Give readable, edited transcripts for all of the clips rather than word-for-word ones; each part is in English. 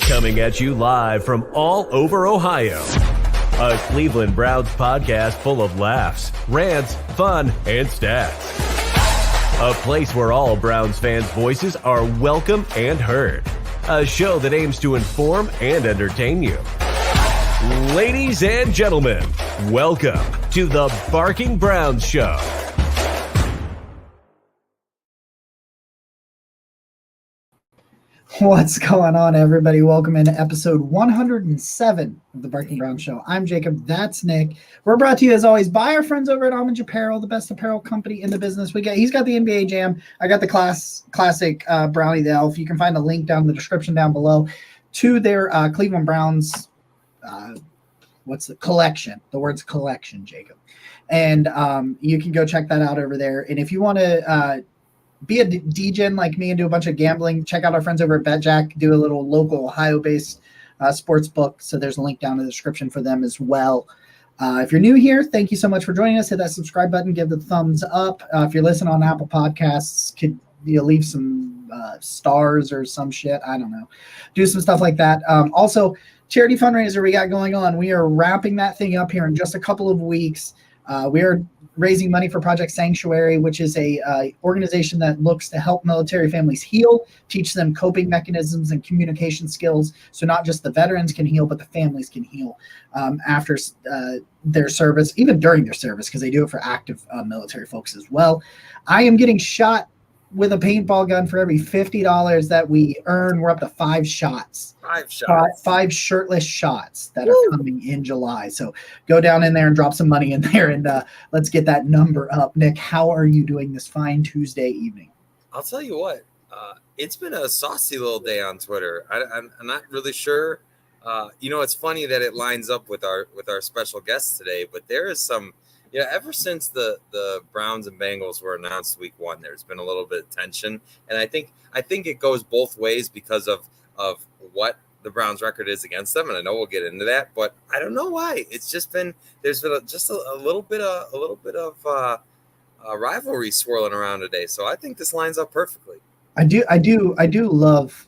Coming at you live from all over Ohio. A Cleveland Browns podcast full of laughs, rants, fun, and stats. A place where all Browns fans' voices are welcome and heard. A show that aims to inform and entertain you. Ladies and gentlemen, welcome to the Barking Browns Show. What's going on, everybody? Welcome into episode 107 of the Barking Browns Show. I'm Jacob. That's Nick. We're brought to you, as always, by our friends over at Homage Apparel, the best apparel company in the business. He's got the NBA Jam. I got the classic Brownie the Elf. You can find a link down in the description down below to their Cleveland Browns collection. The word's collection, Jacob. And you can go check that out over there. And if you want to be a DGen like me and do a bunch of gambling, check out our friends over at BetJack, do a little local Ohio-based sports book. So there's a link down in the description for them as well. If you're new here, thank you so much for joining us. Hit that subscribe button, give the thumbs up. If you're listening on Apple Podcasts, could you leave some stars or some shit? I don't know. Do some stuff like that. Also, charity fundraiser we got going on. We are wrapping that thing up here in just a couple of weeks. We are raising money for Project Sanctuary, which is a organization that looks to help military families heal, teach them coping mechanisms and communication skills. So not just the veterans can heal, but the families can heal after their service, even during their service, because they do it for active military folks as well. I am getting shot with a paintball gun for every $50 that we earn. We're up to 5 shots. 5 shots. 5 shirtless shots that are coming in July. So go down in there and drop some money in there, and let's get that number up. Nick, how are you doing this fine Tuesday evening? I'll tell you what. It's been a saucy little day on Twitter. I'm not really sure. It's funny that it lines up with our special guest today, but there is some. Yeah, ever since the Browns and Bengals were announced week 1, there's been a little bit of tension, and I think it goes both ways because of what the Browns' record is against them, and I know we'll get into that, but I don't know why. It's just been there's been a little bit of rivalry swirling around today, so I think this lines up perfectly. I do love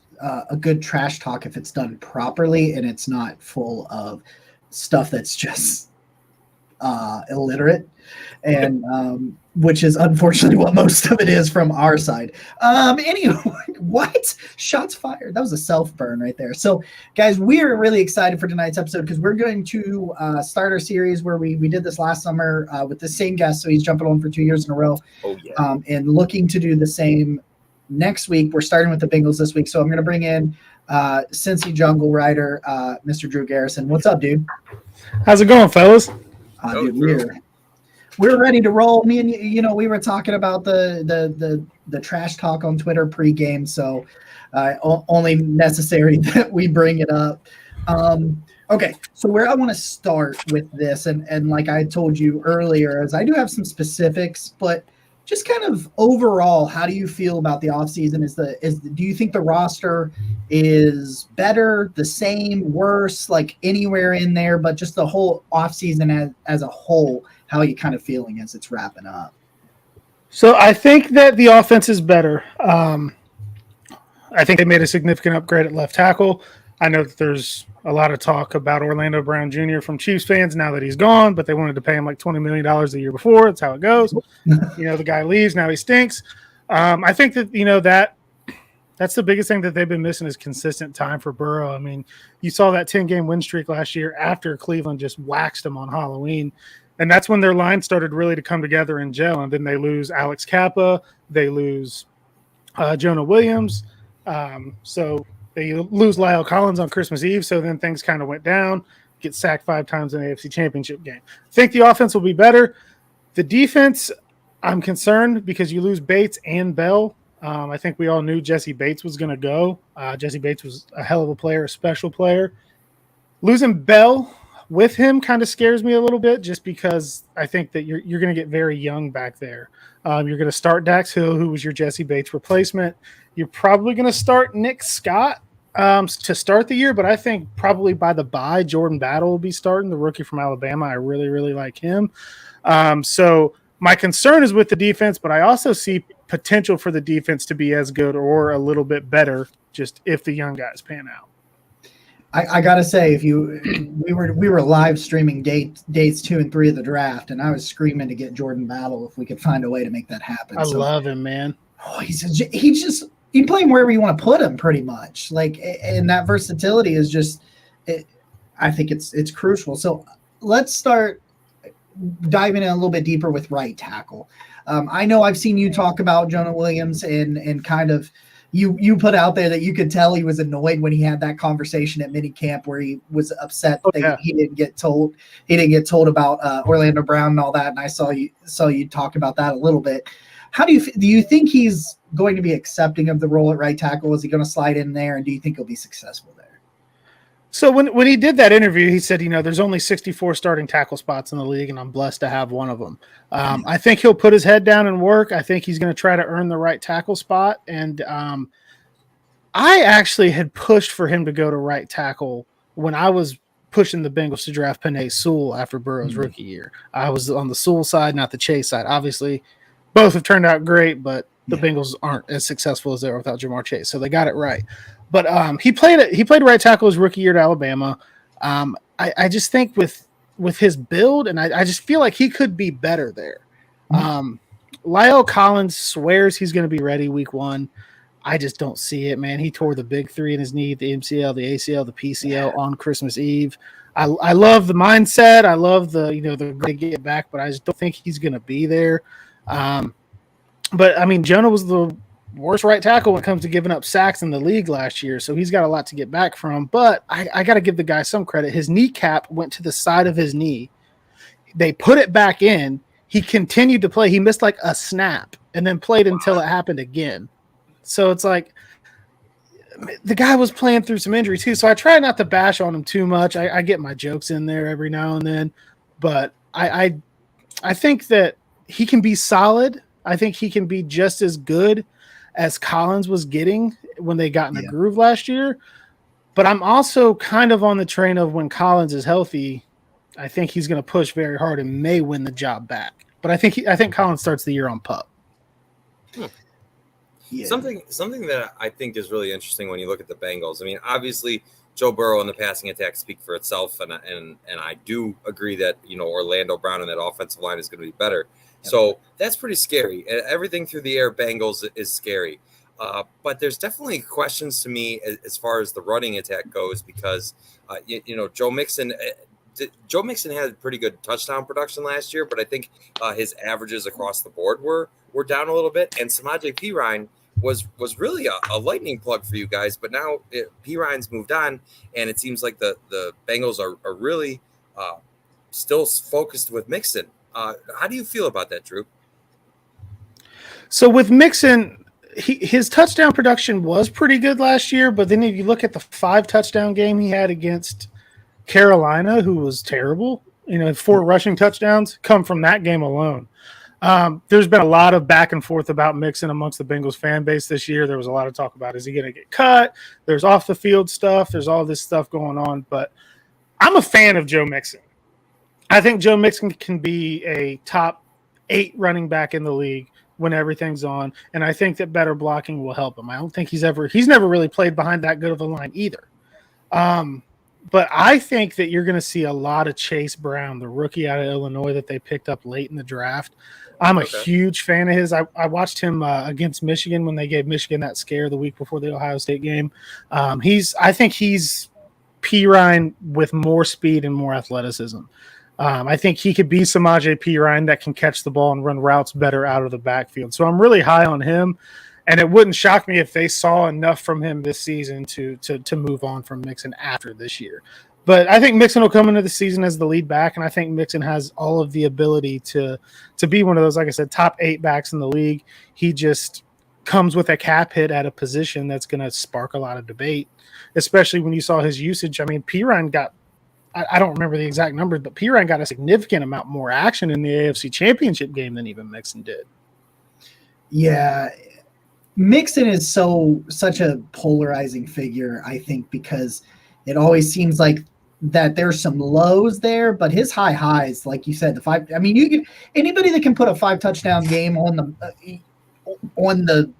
a good trash talk if it's done properly and it's not full of stuff that's just illiterate, and which is unfortunately what most of it is from our side. Anyway, what? Shots fired. That was a self-burn right there. So guys, we're really excited for tonight's episode because we're going to start our series where we did this last summer with the same guest. So he's jumping on for 2 years in a row. Oh yeah. And looking to do the same next week. We're starting with the Bengals this week. So I'm going to bring in Cincy jungle rider, Mr. Drew Garrison. What's up, dude? How's it going, fellas? Dude, we're ready to roll. Me and we were talking about the trash talk on Twitter pregame, so only necessary that we bring it up. Okay, so where I want to start with this, and like I told you earlier, is I do have some specifics, but just kind of overall, how do you feel about the offseason? Do you think the roster is better, the same, worse, like anywhere in there, but just the whole offseason as a whole, how are you kind of feeling as it's wrapping up? So I think that the offense is better. I think they made a significant upgrade at left tackle. I know that there's a lot of talk about Orlando Brown Jr. from Chiefs fans now that he's gone, but they wanted to pay him like $20 million the year before. That's how it goes. The guy leaves, now he stinks. I think that, that's the biggest thing that they've been missing is consistent time for Burrow. I mean, you saw that 10-game win streak last year after Cleveland just waxed him on Halloween, and that's when their line started really to come together and gel, and then they lose Alex Kappa, they lose Jonah Williams, so they lose Lyle Collins on Christmas Eve, so then things kind of went down, get sacked 5 times in the AFC Championship game. I think the offense will be better. The defense, I'm concerned because you lose Bates and Bell. I think we all knew Jesse Bates was going to go. Jesse Bates was a hell of a player, a special player. Losing Bell with him kind of scares me a little bit just because I think that you're going to get very young back there. You're going to start Dax Hill, who was your Jesse Bates replacement. You're probably going to start Nick Scott to start the year, but I think probably by the bye, Jordan Battle will be starting, the rookie from Alabama. I really, really like him. So my concern is with the defense, but I also see potential for the defense to be as good or a little bit better just if the young guys pan out. I gotta say, we were live streaming days 2 and 3 of the draft, and I was screaming to get Jordan Battle if we could find a way to make that happen. I love him, man. Oh, you play him wherever you want to put him, pretty much. Like, and that versatility is just, I think it's crucial. So let's start diving in a little bit deeper with right tackle. I know I've seen you talk about Jonah Williams and kind of you put out there that you could tell he was annoyed when he had that conversation at minicamp where he was upset that he didn't get told about Orlando Brown and all that. And I saw you talk about that a little bit. How do you think he's going to be accepting of the role at right tackle? Is he going to slide in there, and do you think he'll be successful there? So when he did that interview, he said, there's only 64 starting tackle spots in the league, and I'm blessed to have one of them. I think he'll put his head down and work. I think he's going to try to earn the right tackle spot. And I actually had pushed for him to go to right tackle when I was pushing the Bengals to draft Penei Sewell after Burrow's rookie year. I was on the Sewell side, not the Chase side. Obviously, both have turned out great, but the Bengals aren't as successful as they are without Jamar Chase, so they got it right. But he played right tackle his rookie year at Alabama. I just think with his build, and I just feel like he could be better there. Lyle Collins swears he's going to be ready week 1. I just don't see it, man. He tore the big 3 in his knee, the MCL, the ACL, the PCL on Christmas Eve. I love the mindset. I love the to get back, but I just don't think he's going to be there. But I mean, Jonah was the worst right tackle when it comes to giving up sacks in the league last year, so he's got a lot to get back from. But I got to give the guy some credit. His kneecap went to the side of his knee. They put it back in. He continued to play. He missed like a snap and then played until it happened again. So it's like the guy was playing through some injury too. So I try not to bash on him too much. I get my jokes in there every now and then, but I think that he can be solid. I think he can be just as good as Collins was getting when they got in the groove last year. But I'm also kind of on the train of when Collins is healthy, I think he's going to push very hard and may win the job back. But I think Collins starts the year on PUP. Yeah. Something that I think is really interesting when you look at the Bengals. I mean, obviously Joe Burrow and the passing attack speak for itself, and I do agree that Orlando Brown and that offensive line is going to be better. So that's pretty scary. Everything through the air Bengals is scary. But there's definitely questions to me as far as the running attack goes because, Joe Mixon had pretty good touchdown production last year, but I think his averages across the board were down a little bit. And Samaje Perine was really a lightning plug for you guys. But now Perine's moved on, and it seems like the Bengals are really still focused with Mixon. How do you feel about that, Drew? So with Mixon, his touchdown production was pretty good last year, but then if you look at the 5 touchdown game he had against Carolina, who was terrible, 4 rushing touchdowns come from that game alone. There's been a lot of back and forth about Mixon amongst the Bengals fan base this year. There was a lot of talk about, is he going to get cut? There's off the field stuff. There's all this stuff going on, but I'm a fan of Joe Mixon. I think Joe Mixon can be a top 8 running back in the league when everything's on, and I think that better blocking will help him. I don't think he's never really played behind that good of a line either. But I think that you're going to see a lot of Chase Brown, the rookie out of Illinois that they picked up late in the draft. I'm a huge fan of his. I watched him against Michigan when they gave Michigan that scare the week before the Ohio State game. I think he's Perine with more speed and more athleticism. I think he could be Samaje Perine that can catch the ball and run routes better out of the backfield. So I'm really high on him, and it wouldn't shock me if they saw enough from him this season to move on from Mixon after this year. But I think Mixon will come into the season as the lead back, and I think Mixon has all of the ability to be one of those, like I said, top 8 backs in the league. He just comes with a cap hit at a position that's going to spark a lot of debate, especially when you saw his usage. I mean, Perine got – I don't remember the exact numbers, but Perine got a significant amount more action in the AFC Championship game than even Mixon did. Yeah, Mixon is such a polarizing figure, I think, because it always seems like that there's some lows there, but his high highs, like you said, the 5. I mean, anybody that can put a 5 touchdown game on the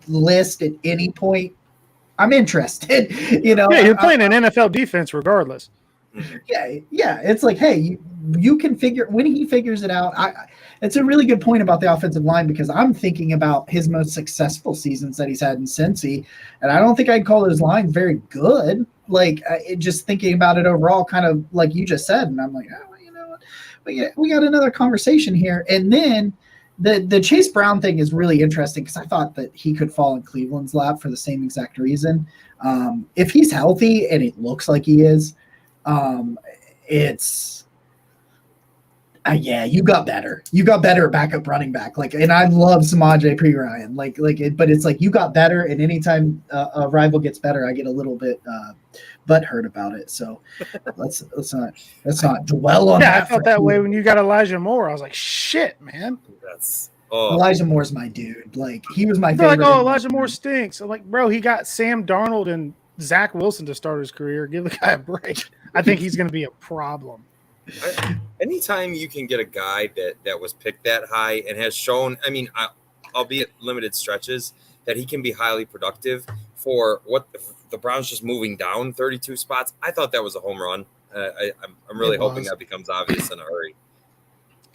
list at any point, I'm interested. Yeah, you're playing an NFL defense regardless. Yeah. It's like, hey, you can figure when he figures it out. It's a really good point about the offensive line because I'm thinking about his most successful seasons that he's had in Cincy, and I don't think I'd call his line very good. Like just thinking about it overall, kind of like you just said, and I'm like, oh, you know what? We got another conversation here, and then the Chase Brown thing is really interesting because I thought that he could fall in Cleveland's lap for the same exact reason. If he's healthy, and it looks like he is. It's you got better. You got better at backup running back. Like, and I love Samaje Perine. But it's like you got better, and anytime a rival gets better, I get a little bit butthurt about it. So let's not dwell on that. I felt that way when you got Elijah Moore. I was like, shit, man. Elijah Moore's my dude. Like, he was my favorite. Like, oh, Elijah Moore stinks. I'm like, bro, he got Sam Darnold and Zach Wilson to start his career. Give the guy a break. I think he's going to be a problem. Anytime you can get a guy that was picked that high and has shown, I mean, albeit limited stretches, that he can be highly productive for what the Browns just moving down 32 spots, I thought that was a home run. I'm really hoping that becomes obvious in a hurry.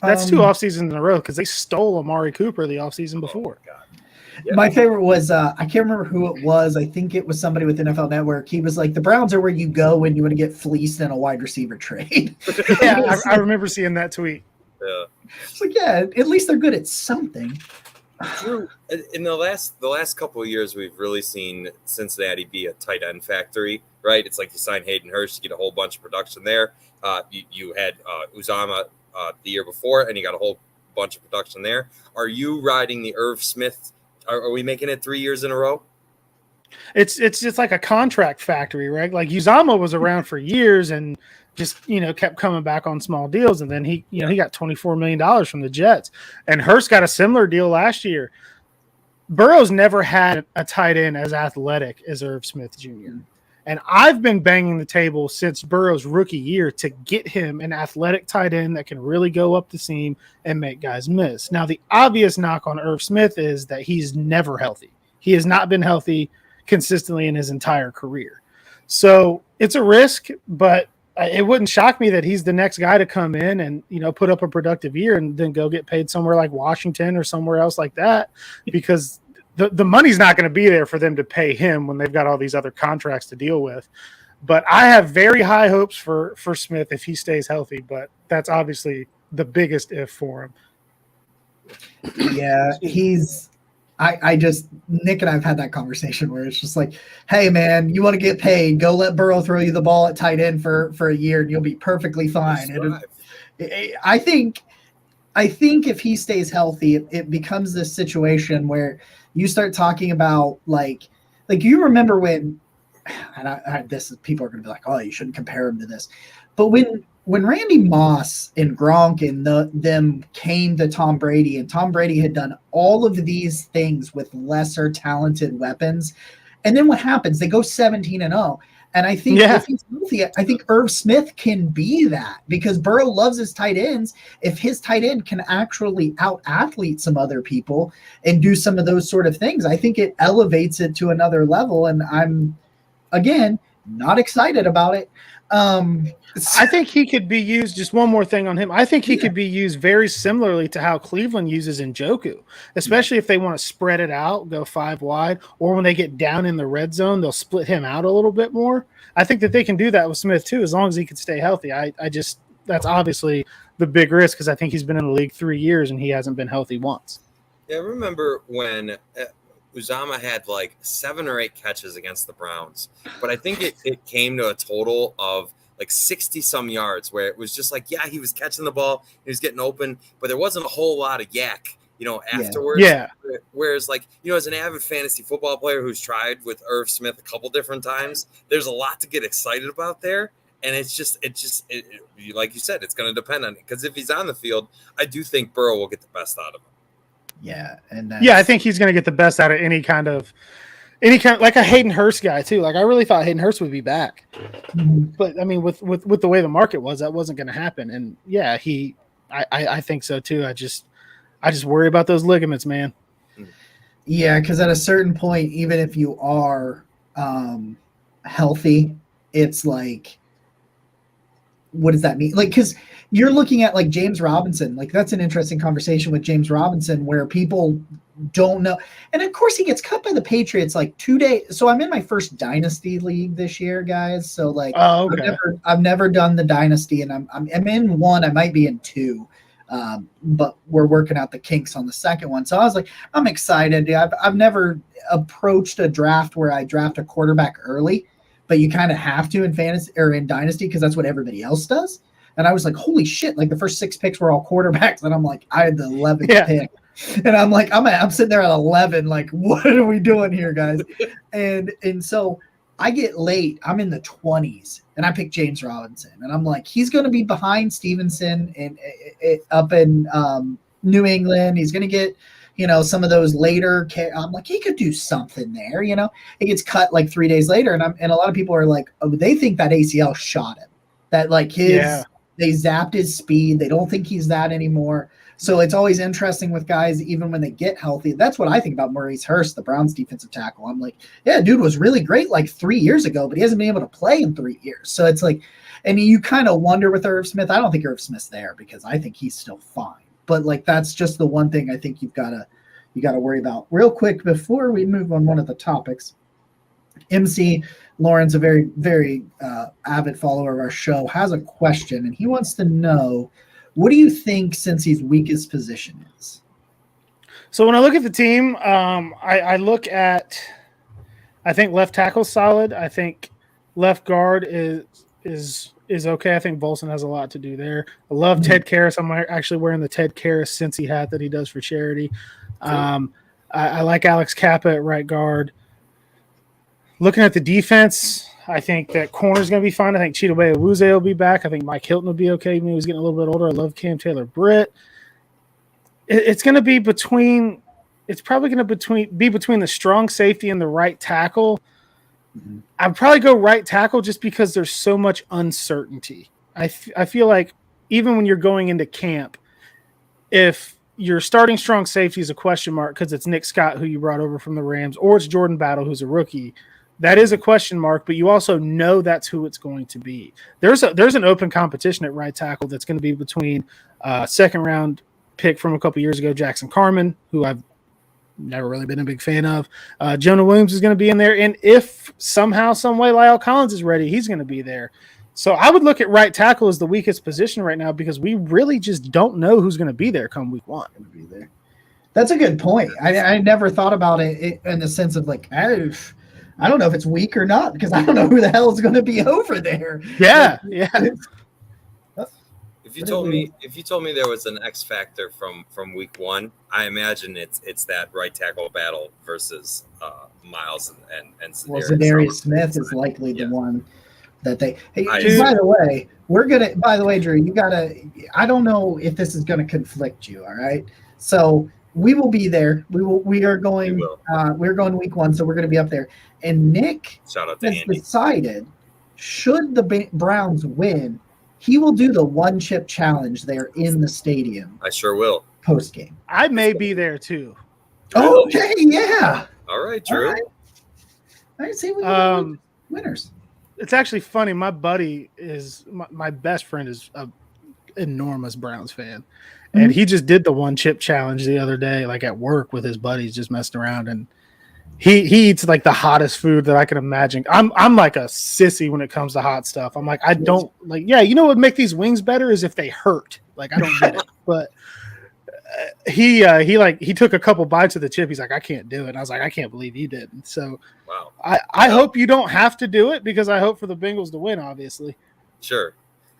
That's 2 off seasons in a row because they stole Amari Cooper the off season before. God. Yeah. My favorite was I can't remember who it was. I think it was somebody with NFL Network. He was like, the Browns are where you go when you want to get fleeced in a wide receiver trade. Yeah, I remember seeing that tweet. Yeah. It's like, yeah, at least they're good at something. Drew, in the last couple of years, we've really seen Cincinnati be a tight end factory, right? It's like you sign Hayden Hurst, you get a whole bunch of production there. You had Uzama the year before, and you got a whole bunch of production there. Are you riding the Irv Smith? Are we making it 3 years in a row? It's just like a contract factory, right? Like Uzama was around for years and just, kept coming back on small deals. And then he got $24 million from the Jets, and Hurst got a similar deal last year. Burrow's never had a tight end as athletic as Irv Smith Jr. And I've been banging the table since Burrow's rookie year to get him an athletic tight end that can really go up the seam and make guys miss. Now, the obvious knock on Irv Smith is that he's never healthy. He has not been healthy consistently in his entire career. So it's a risk, but it wouldn't shock me that he's the next guy to come in and, put up a productive year and then go get paid somewhere like Washington or somewhere else like that, because the money's not going to be there for them to pay him when they've got all these other contracts to deal with. But I have very high hopes for Smith if he stays healthy, but that's obviously the biggest if for him. Yeah, Nick and I have had that conversation where it's just like, hey, man, you want to get paid, go let Burrow throw you the ball at tight end for a year and you'll be perfectly fine. I think if he stays healthy, it becomes this situation where you start talking about like you remember when, and people are going to be like, oh, you shouldn't compare him to this, but when Randy Moss and Gronk and them came to Tom Brady, and Tom Brady had done all of these things with lesser talented weapons, and then what happens? They go 17-0. And I think if he's healthy, I think Irv Smith can be that because Burrow loves his tight ends. If his tight end can actually out-athlete some other people and do some of those sort of things, I think it elevates it to another level. And I'm, again, not excited about it. I think he could be used, just one more thing on him. I think he could be used very similarly to how Cleveland uses Njoku, especially if they want to spread it out, go 5 wide, or when they get down in the red zone, they'll split him out a little bit more. I think that they can do that with Smith too, as long as he can stay healthy. That's obviously the big risk because I think he's been in the league 3 years and he hasn't been healthy once. Yeah, I remember when Uzama had like 7 or 8 catches against the Browns, but I think it came to a total of like 60-some yards where it was just like, yeah, he was catching the ball, he was getting open, but there wasn't a whole lot of yak, afterwards. Yeah. Whereas, like, as an avid fantasy football player who's tried with Irv Smith a couple different times, there's a lot to get excited about there. And it's just like you said, it's going to depend on it. Because if he's on the field, I do think Burrow will get the best out of him. Yeah. I think he's going to get the best out of any kind of like a Hayden Hurst guy too. Like I really thought Hayden Hurst would be back, but I mean, with the way the market was, that wasn't going to happen. And yeah, I think so too. I just worry about those ligaments, man. Yeah, because at a certain point, even if you are healthy, it's like, what does that mean? Like, because you're looking at like James Robinson, like that's an interesting conversation with James Robinson where people don't know. And of course he gets cut by the Patriots like 2 days. So I'm in my first dynasty league this year, guys. So like, I've never done the dynasty, and I'm in one. I might be in two, but we're working out the kinks on the second one. So I was like, I'm excited. I've never approached a draft where I draft a quarterback early, but you kind of have to in fantasy or in dynasty because that's what everybody else does. And I was like, holy shit! Like the first 6 picks were all quarterbacks, and I'm like, I had the 11th pick. And I'm like, I'm sitting there at 11, like, what are we doing here, guys? And so I get late. I'm in the 20s, and I pick James Robinson, and I'm like, he's going to be behind Stevenson and up in New England. He's going to get, some of those later. I'm like, he could do something there. It gets cut like 3 days later, and a lot of people are like, oh, they think that ACL shot him. That like they zapped his speed. They don't think he's that anymore. So it's always interesting with guys, even when they get healthy. That's what I think about Maurice Hurst, the Browns defensive tackle. I'm like, yeah, dude was really great like 3 years ago, but he hasn't been able to play in 3 years. So it's like, and you kind of wonder with Irv Smith. I don't think Irv Smith's there because I think he's still fine. But like, that's just the one thing I think you got to worry about. Real quick, before we move on one of the topics, MC Lawrence, a very, very avid follower of our show, has a question, and he wants to know, what do you think Cincy's weakest position is? So when I look at the team, I look at, I think left tackle's solid. I think left guard is okay. I think Volson has a lot to do there. I love Ted Karras. I'm actually wearing the Ted Karras Cincy hat that he does for charity. Cool. I like Alex Kappa at right guard. Looking at the defense, I think that corner's going to be fine. I think Chidobe Awuzie will be back. I think Mike Hilton will be okay. Even though he's getting a little bit older. I love Cam Taylor-Britt. It's going to be between – it's probably going to be between the strong safety and the right tackle. Mm-hmm. I'd probably go right tackle just because there's so much uncertainty. I feel like even when you're going into camp, if your starting strong safety is a question mark because it's Nick Scott, who you brought over from the Rams, or it's Jordan Battle, who's a rookie – that is a question mark, but you also know that's who it's going to be. There's an open competition at right tackle that's going to be between second round pick from a couple years ago, Jackson Carman, who I've never really been a big fan of. Jonah Williams is going to be in there, and if somehow, some way, Lyle Collins is ready, he's going to be there. So I would look at right tackle as the weakest position right now because we really just don't know who's going to be there come week one. That's a good point. I never thought about it in the sense of like, I don't know if it's weak or not because I don't know who the hell is going to be over there. Yeah. If you told me there was an X factor from week one, I imagine it's that right tackle battle versus Miles and Zadarius Smith is likely the one that they. Hey, by the way, Drew, you gotta. I don't know if this is going to conflict you. All right, so. We will be there. We're going week one, so we're going to be up there. And Nick has decided, should the Browns win, he will do the one chip challenge there in the stadium. I sure will. Post game. I may be there too. Okay, yeah. All right, Drew. All right, see we winners. It's actually funny. My buddy is my best friend is an enormous Browns fan. And he just did the one chip challenge the other day, like at work with his buddies, just messing around. And he eats like the hottest food that I can imagine. I'm like a sissy when it comes to hot stuff. I'm like, I don't like, you know what would make these wings better is if they hurt. Like, I don't get it. But he took a couple bites of the chip. He's like, I can't do it. And I was like, I can't believe you didn't. So wow. I hope you don't have to do it because I hope for the Bengals to win, obviously. Sure.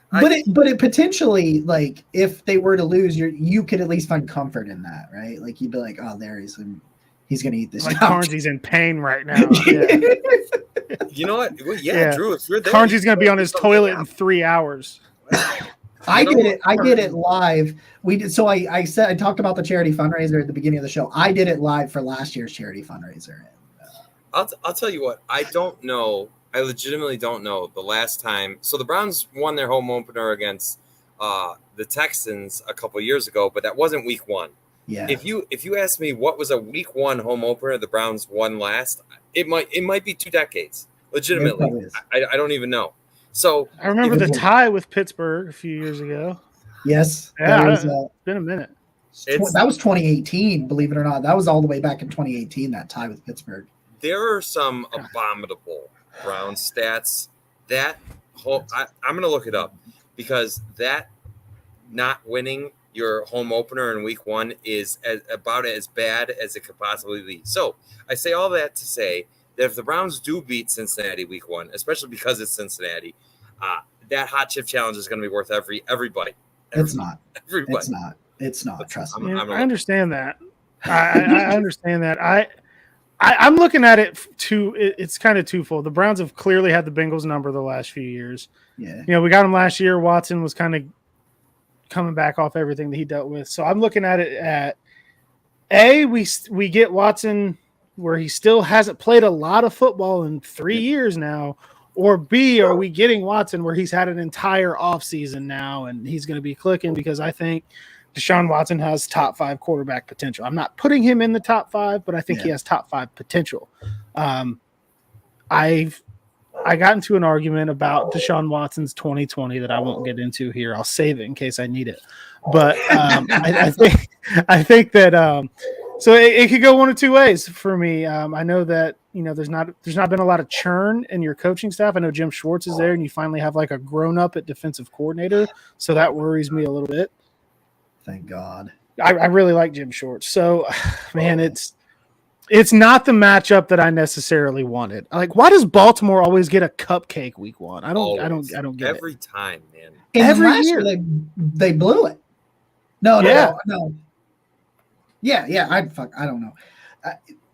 But it potentially, like, if they were to lose, you could at least find comfort in that, right? Like, you'd be like, oh, there he's going to eat this. Like, Carnsy's in pain right now. Yeah. You know what? Well, yeah, Drew, if you're there. Carnsy's going to be on his toilet in 3 hours. I did it live. I talked about the charity fundraiser at the beginning of the show. I did it live for last year's charity fundraiser. I'll tell you what, I don't know. I legitimately don't know the last time. So the Browns won their home opener against the Texans a couple years ago, but that wasn't week one. Yeah. If you ask me what was a week one home opener the Browns won last, It might be 2 decades. Legitimately, I don't even know. So I remember the tie with Pittsburgh a few years ago. Yes, yeah, it's been a minute. That was 2018, believe it or not. That was all the way back in 2018, that tie with Pittsburgh. There are some abominable Brown stats. That whole I'm going to look it up because that not winning your home opener in week 1 is about as bad as it could possibly be. So I say all that to say that if the Browns do beat Cincinnati week 1, especially because it's Cincinnati, that hot chip challenge is going to be worth every bite. It's not. Everybody. It's not. Trust me. I understand that. I understand that. I'm looking at it it's kind of twofold. The Browns have clearly had the Bengals number the last few years. Yeah. We got him last year. Watson was kind of coming back off everything that he dealt with. So I'm looking at it at we get Watson where he still hasn't played a lot of football in 3 years now, or B, are we getting Watson where he's had an entire offseason now and he's going to be clicking, because I think Deshaun Watson has top 5 quarterback potential. I'm not putting him in the top 5, but I think he has top 5 potential. I got into an argument about Deshaun Watson's 2020 that I won't get into here. I'll save it in case I need it. But I think that so it could go one of two ways for me. I know that there's not been a lot of churn in your coaching staff. I know Jim Schwartz is there, and you finally have like a grown up at defensive coordinator, so that worries me a little bit. Thank God. I really like Jim Schwartz. So, man, it's not the matchup that I necessarily wanted. Like, why does Baltimore always get a cupcake week 1? I don't get every time, man. And every year they blew it. No. Yeah. I don't know.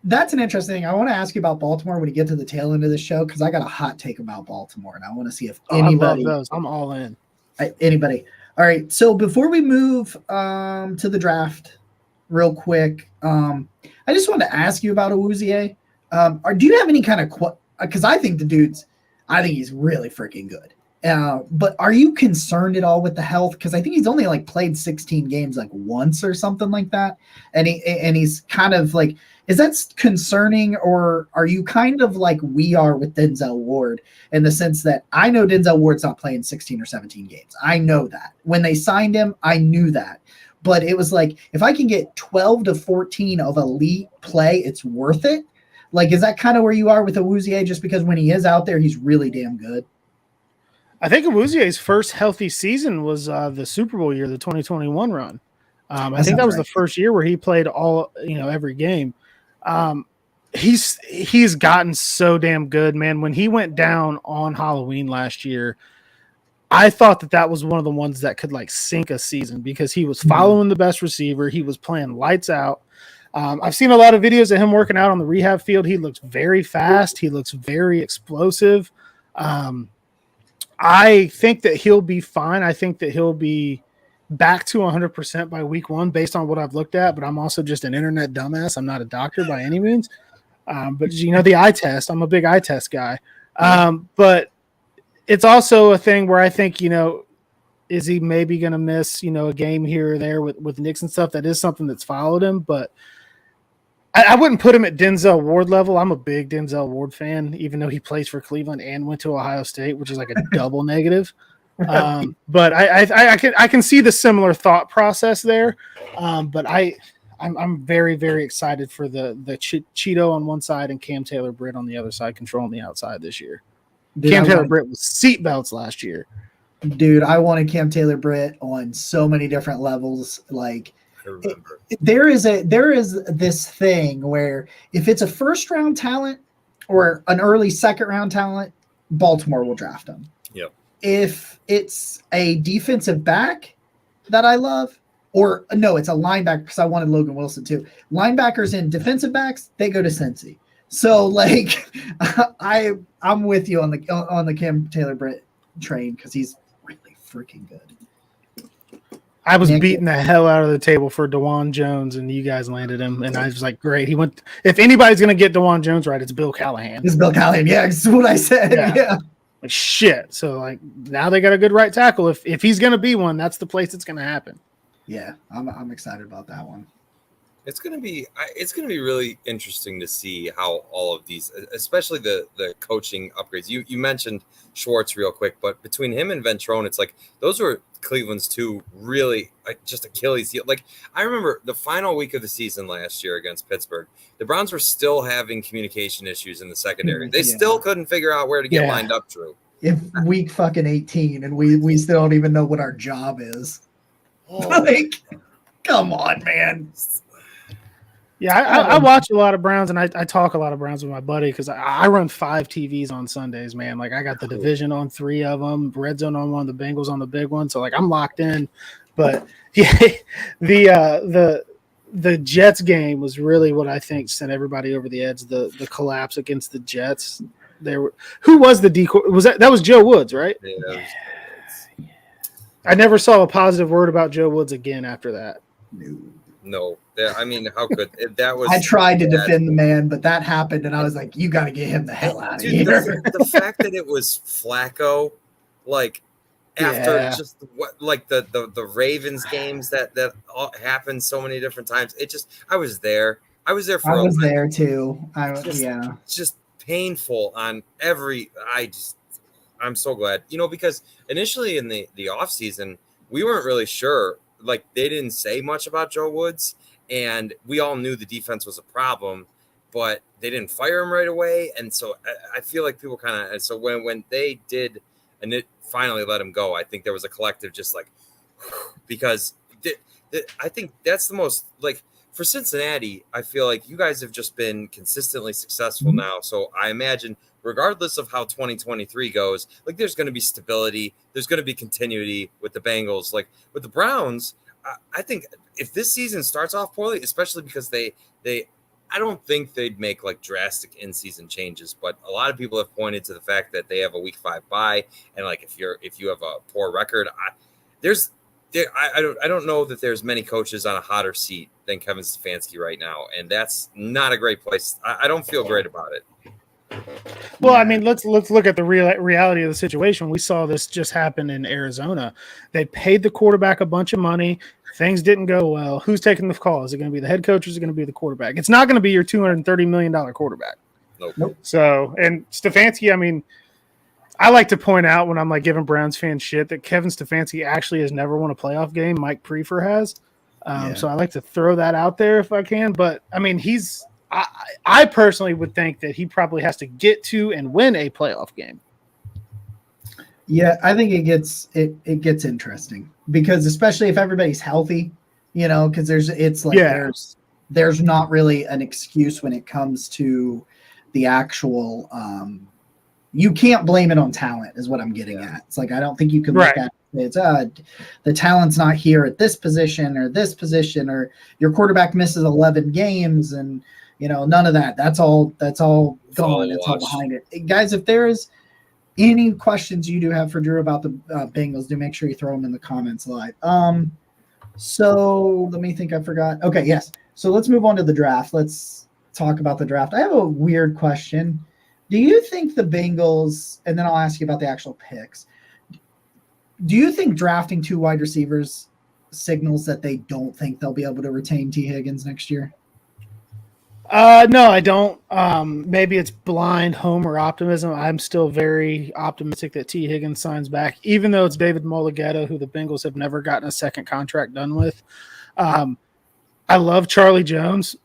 That's an interesting thing. I want to ask you about Baltimore when we get to the tail end of the show, because I got a hot take about Baltimore, and I want to see if anybody. I love those. I'm all in. Anybody. All right. So before we move to the draft, real quick, I just wanted to ask you about Awuzie. Do you have any kind of because I think he's really freaking good. But are you concerned at all with the health? Because I think he's only played 16 games once or something like that, and he's kind of is that concerning, or are you kind of like we are with Denzel Ward in the sense that I know Denzel Ward's not playing 16 or 17 games. I know that when they signed him, I knew that, but it was if I can get 12 to 14 of elite play, it's worth it. Is that kind of where you are with Awuzie, just because when he is out there, he's really damn good? I think Awuzie's first healthy season was the Super Bowl year, the 2021 run. I think that was the first year where he played every game. He's gotten so damn good, man. When he went down on Halloween last year, I thought that was one of the ones that could sink a season, because he was following the best receiver. He was playing lights out. I've seen a lot of videos of him working out on the rehab field. He looks very fast. He looks very explosive. I think that he'll be fine. I think that he'll be back to 100% by week 1 based on what I've looked at, but I'm also just an internet dumbass. I'm not a doctor by any means. But the eye test, I'm a big eye test guy. But it's also a thing where I think, is he maybe going to miss, a game here or there with Knicks and stuff? That is something that's followed him, but I wouldn't put him at Denzel Ward level. I'm a big Denzel Ward fan, even though he plays for Cleveland and went to Ohio State, which is a double negative. But I can see the similar thought process there. But I'm very, very excited for the Cheeto on one side and Cam Taylor-Britt on the other side, controlling the outside this year. Cam Taylor-Britt was seatbelts last year. Dude, I wanted Cam Taylor-Britt on so many different levels. There is this thing where if it's a first round talent or an early second round talent, Baltimore will draft him. Yep. If it's a defensive back that I love, or no, it's a linebacker, because I wanted Logan Wilson too. Linebackers and defensive backs, they go to Cincy. So I'm with you on the Cam Taylor-Britt train, because he's really freaking good. I was beating the hell out of the table for DeJuan Jones, and you guys landed him, and I was like, great. He went. If anybody's going to get DeJuan Jones right, it's Bill Callahan. It's Bill Callahan. Yeah, that's what I said. Yeah. Shit. So now they got a good right tackle. If he's going to be one, that's the place it's going to happen. Yeah, I'm excited about that one. It's gonna be really interesting to see how all of these, especially the coaching upgrades. You mentioned Schwartz real quick, but between him and Ventrone, it's like those were Cleveland's two really just Achilles heel. Like I remember the final week of the season last year against Pittsburgh, the Browns were still having communication issues in the secondary. They still couldn't figure out where to get lined up, Drew. If week fucking 18 and we still don't even know what our job is. Like, come on, man. Yeah, I watch a lot of Browns, and I talk a lot of Browns with my buddy because I run 5 TVs on Sundays, man. Like, I got the division on 3 of them, Red Zone on one, the Bengals on the big one. So, like, I'm locked in. But, yeah, the Jets game was really what I think sent everybody over the edge, the collapse against the Jets. Who was the decoy? That was Joe Woods, right? Yeah. I never saw a positive word about Joe Woods again after that. No. I mean, how could that was? I tried to defend the man, but that happened, and I was like, "You got to get him the hell out of here." The fact that it was Flacco, like after just what, like the Ravens games that all happened so many different times. I was there. I was there for. I was there too. It's just painful on every. I'm so glad, because initially in the offseason, we weren't really sure. Like they didn't say much about Joe Woods. And we all knew the defense was a problem, but they didn't fire him right away. And so I feel like people kind of – so when they did and it finally let him go, I think there was a collective just like – because I think that's the most – like for Cincinnati, I feel like you guys have just been consistently successful now. So I imagine regardless of how 2023 goes, like there's going to be stability. There's going to be continuity with the Bengals. Like with the Browns – I think if this season starts off poorly, especially because I don't think they'd make like drastic in-season changes, but a lot of people have pointed to the fact that they have a week 5 bye, and like if you have a poor record, I don't know that there's many coaches on a hotter seat than Kevin Stefanski right now, and that's not a great place. I don't feel great about it. Well, I mean, let's look at the reality of the situation. We saw this just happen in Arizona. They paid the quarterback a bunch of money. Things didn't go well. Who's taking the call? Is it going to be the head coach or is it going to be the quarterback? It's not going to be your $230 million quarterback. Nope. So, and Stefanski, I mean, I like to point out when I'm like giving Browns fans shit that Kevin Stefanski actually has never won a playoff game. Mike Prefer has. So I like to throw that out there if I can. But, I mean, I personally would think that he probably has to get to and win a playoff game. Yeah, I think it gets interesting because especially if everybody's healthy, because there's not really an excuse when it comes to the actual you can't blame it on talent is what I'm getting at. It's like I don't think you can look at it's the talent's not here at this position or your quarterback misses 11 games and none of that. That's all gone. It's all behind it. Guys, if there's any questions you do have for Drew about the Bengals, do make sure you throw them in the comments live. So let me think. I forgot. Okay, yes. So let's move on to the draft. Let's talk about the draft. I have a weird question. Do you think the Bengals, and then I'll ask you about the actual picks. Do you think drafting 2 wide receivers signals that they don't think they'll be able to retain T. Higgins next year? No, I don't. Maybe it's blind homer optimism. I'm still very optimistic that T. Higgins signs back, even though it's David Mulligetta, who the Bengals have never gotten a second contract done with. I love Charlie Jones,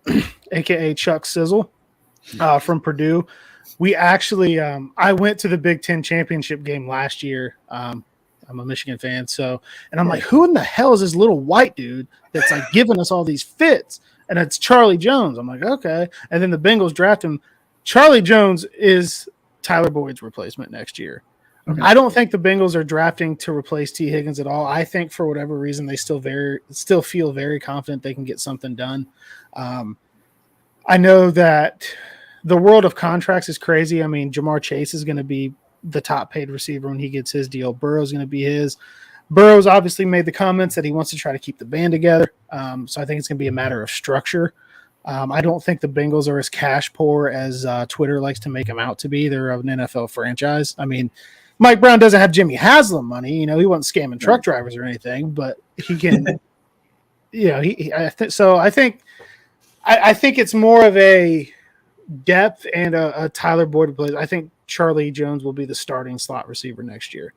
a.k.a. Chuck Sizzle from Purdue. We actually I went to the Big Ten championship game last year. I'm a Michigan fan, and I'm like, who in the hell is this little white dude that's like giving us all these fits? And it's Charlie Jones. I'm like, okay. And then the Bengals draft him. Charlie Jones is Tyler Boyd's replacement next year. Okay. I don't think the Bengals are drafting to replace T. Higgins at all. I think for whatever reason they still feel very confident they can get something done. I know that the world of contracts is crazy. I mean, Jamar Chase is going to be the top paid receiver when he gets his deal. Burrow's going to be his. Burrow's obviously made the comments that he wants to try to keep the band together. So I think it's going to be a matter of structure. I don't think the Bengals are as cash poor as Twitter likes to make them out to be. They're an NFL franchise. I mean, Mike Brown doesn't have Jimmy Haslam money. He wasn't scamming truck drivers or anything, but he can, so I think I think it's more of a depth and a Tyler Boyd plays. I think Charlie Jones will be the starting slot receiver next year.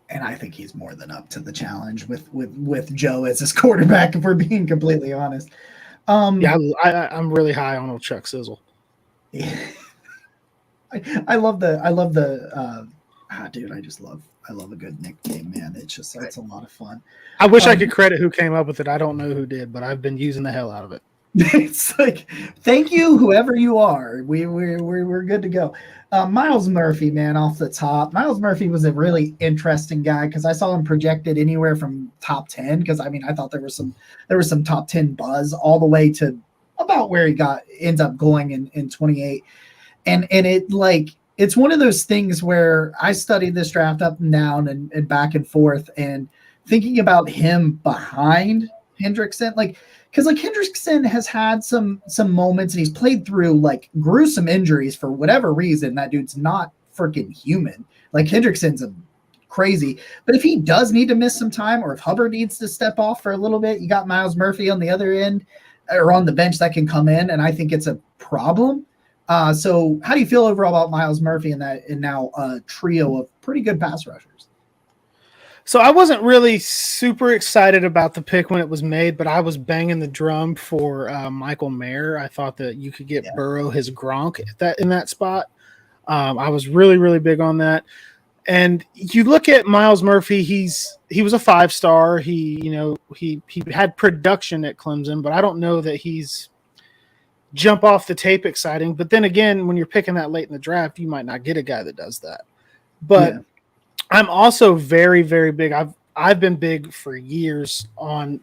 And I think he's more than up to the challenge with Joe as his quarterback, if we're being completely honest. I'm really high on old Chuck Sizzle. Yeah. I love the dude. I love a good nickname, man. It's a lot of fun. I wish I could credit who came up with it. I don't know who did, but I've been using the hell out of it. It's like, thank you, whoever you are. We're good to go. Miles Murphy, man, off the top. Miles Murphy was a really interesting guy because I saw him projected anywhere from top 10. Because I thought there was some top 10 buzz all the way to about where he ends up going in 28. And it's one of those things where I studied this draft up and down and back and forth, and thinking about him behind Hendrickson, because Hendrickson has had some moments and he's played through gruesome injuries for whatever reason. That dude's not freaking human. Hendrickson's crazy. But if he does need to miss some time, or if Hubbard needs to step off for a little bit, you got Miles Murphy on the other end or on the bench that can come in, and I think it's a problem. So how do you feel overall about Miles Murphy and now a trio of pretty good pass rushers? So I wasn't really super excited about the pick when it was made, but I was banging the drum for Michael Mayer. I thought that you could get Burrow his Gronk in that spot. I was really, really big on that. And you look at Miles Murphy, he was a 5-star. He had production at Clemson, but I don't know that he's jump off the tape exciting. But then again, when you're picking that late in the draft, you might not get a guy that does that. But I'm also very, very big. I've been big for years on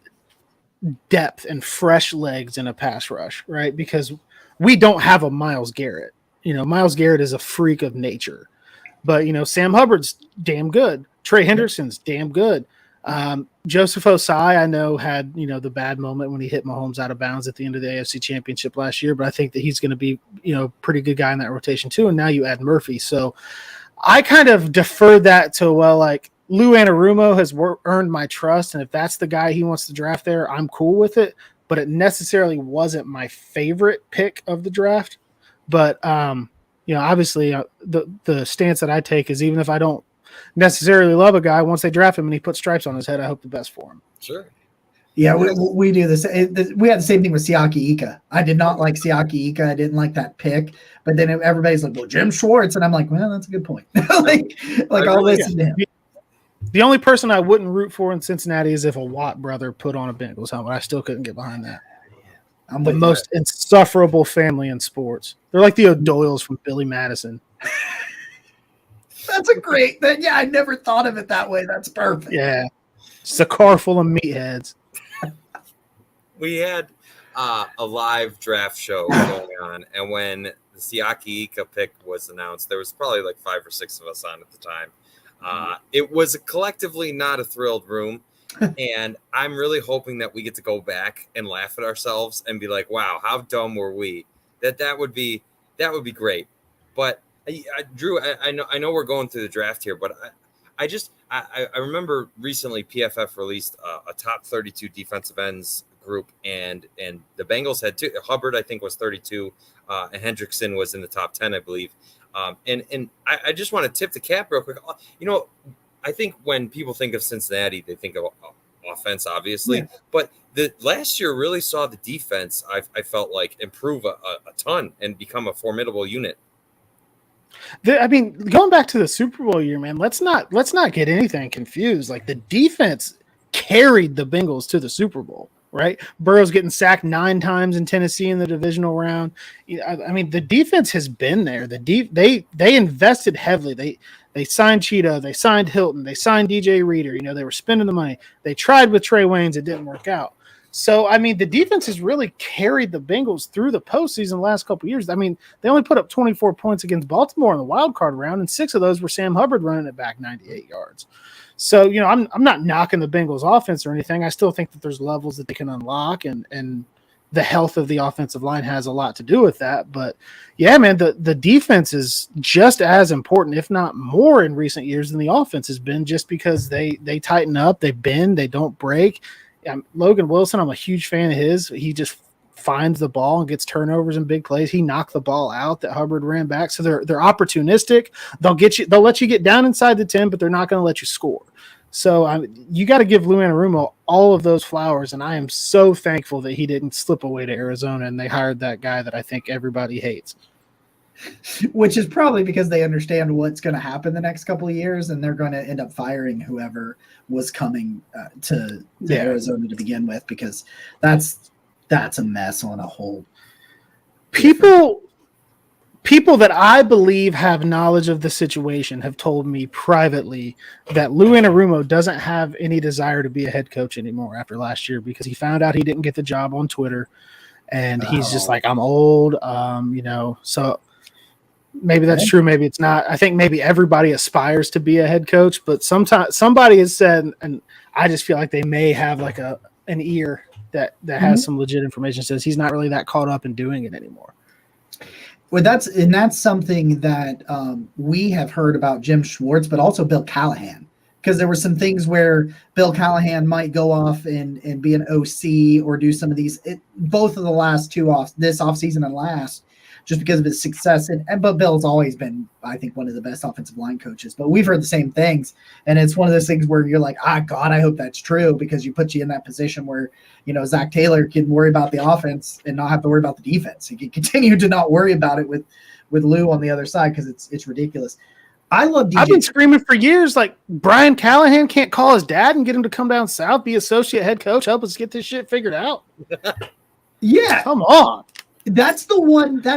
depth and fresh legs in a pass rush, right? Because we don't have a Myles Garrett. Myles Garrett is a freak of nature. But, Sam Hubbard's damn good. Trey Hendrickson's damn good. Joseph Osai, I know, had, the bad moment when he hit Mahomes out of bounds at the end of the AFC Championship last year, but I think that he's going to be, a pretty good guy in that rotation too. And now you add Murphy. So I kind of defer that to, Lou Anarumo has earned my trust, and if that's the guy he wants to draft there, I'm cool with it. But it necessarily wasn't my favorite pick of the draft. But, obviously the stance that I take is, even if I don't necessarily love a guy, once they draft him and he puts stripes on his head, I hope the best for him. Sure. Yeah, we do this. We had the same thing with Siaki Ika. I did not like Siaki Ika. I didn't like that pick. But then everybody's like, well, Jim Schwartz. And I'm like, well, that's a good point. I'll listen to him. The only person I wouldn't root for in Cincinnati is if a Watt brother put on a Bengals helmet. I still couldn't get behind that. I'm the most insufferable family in sports. They're like the O'Doyles from Billy Madison. That's a great thing. Yeah, I never thought of it that way. That's perfect. Yeah. It's a car full of meatheads. We had a live draft show going on, and when the Siaki Ika pick was announced, there was probably 5 or 6 of us on at the time. It was collectively not a thrilled room, and I'm really hoping that we get to go back and laugh at ourselves and be like, wow, how dumb were we? That would be great. But Drew, I know we're going through the draft here, but I remember recently PFF released a top 32 defensive ends group, and the Bengals had 2. Hubbard, I think, was 32, and Hendrickson was in the top 10, I believe. And I just want to tip the cap real quick. I think when people think of Cincinnati, they think of offense, obviously, but the last year really saw the defense, I felt like, improve a ton and become a formidable unit. Going back to the Super Bowl year, man, let's not get anything confused. The defense carried the Bengals to the Super Bowl, right? Burrow's getting sacked 9 times in Tennessee in the divisional round. The defense has been there. They invested heavily. They signed Cheetah, they signed Hilton, they signed DJ Reader. They were spending the money. They tried with Trey Waynes, it didn't work out. So, the defense has really carried the Bengals through the postseason the last couple of years. They only put up 24 points against Baltimore in the wild card round, and 6 of those were Sam Hubbard running it back 98 yards. So, I'm not knocking the Bengals offense or anything. I still think that there's levels that they can unlock, and the health of the offensive line has a lot to do with that. But, yeah, man, the defense is just as important, if not more, in recent years than the offense has been, just because they tighten up, they bend, they don't break. Logan Wilson, I'm a huge fan of his. He just finds the ball and gets turnovers and big plays. He knocked the ball out that Hubbard ran back. So they're opportunistic. They'll let you get down inside the 10, but they're not going to let you score. So you got to give Lou Anarumo all of those flowers, and I am so thankful that he didn't slip away to Arizona and they hired that guy that I think everybody hates. Which is probably because they understand what's going to happen the next couple of years, and they're going to end up firing whoever was coming to Arizona to begin with, because that's a mess on a whole. People that I believe have knowledge of the situation have told me privately that Lou Anarumo doesn't have any desire to be a head coach anymore after last year, because he found out he didn't get the job on Twitter, and he's just like, I'm old, so maybe that's true, maybe it's not. I think maybe everybody aspires to be a head coach, but sometimes somebody has said, and I just feel like they may have like an ear that has some legit information, says he's not really that caught up in doing it anymore. Well, that's something that we have heard about Jim Schwartz, but also Bill Callahan, because there were some things where Bill Callahan might go off and be an OC or do some of these, both of the last two this offseason and last, just because of his success. But Bill's always been, I think, one of the best offensive line coaches. But we've heard the same things, and it's one of those things where you're like, God, I hope that's true, because you put you in that position where, Zach Taylor can worry about the offense and not have to worry about the defense. He can continue to not worry about it with Lou on the other side, because it's ridiculous. I love DJ. I've been screaming for years, like, Brian Callahan can't call his dad and get him to come down south, be associate head coach, help us get this shit figured out. Yeah. Come on. That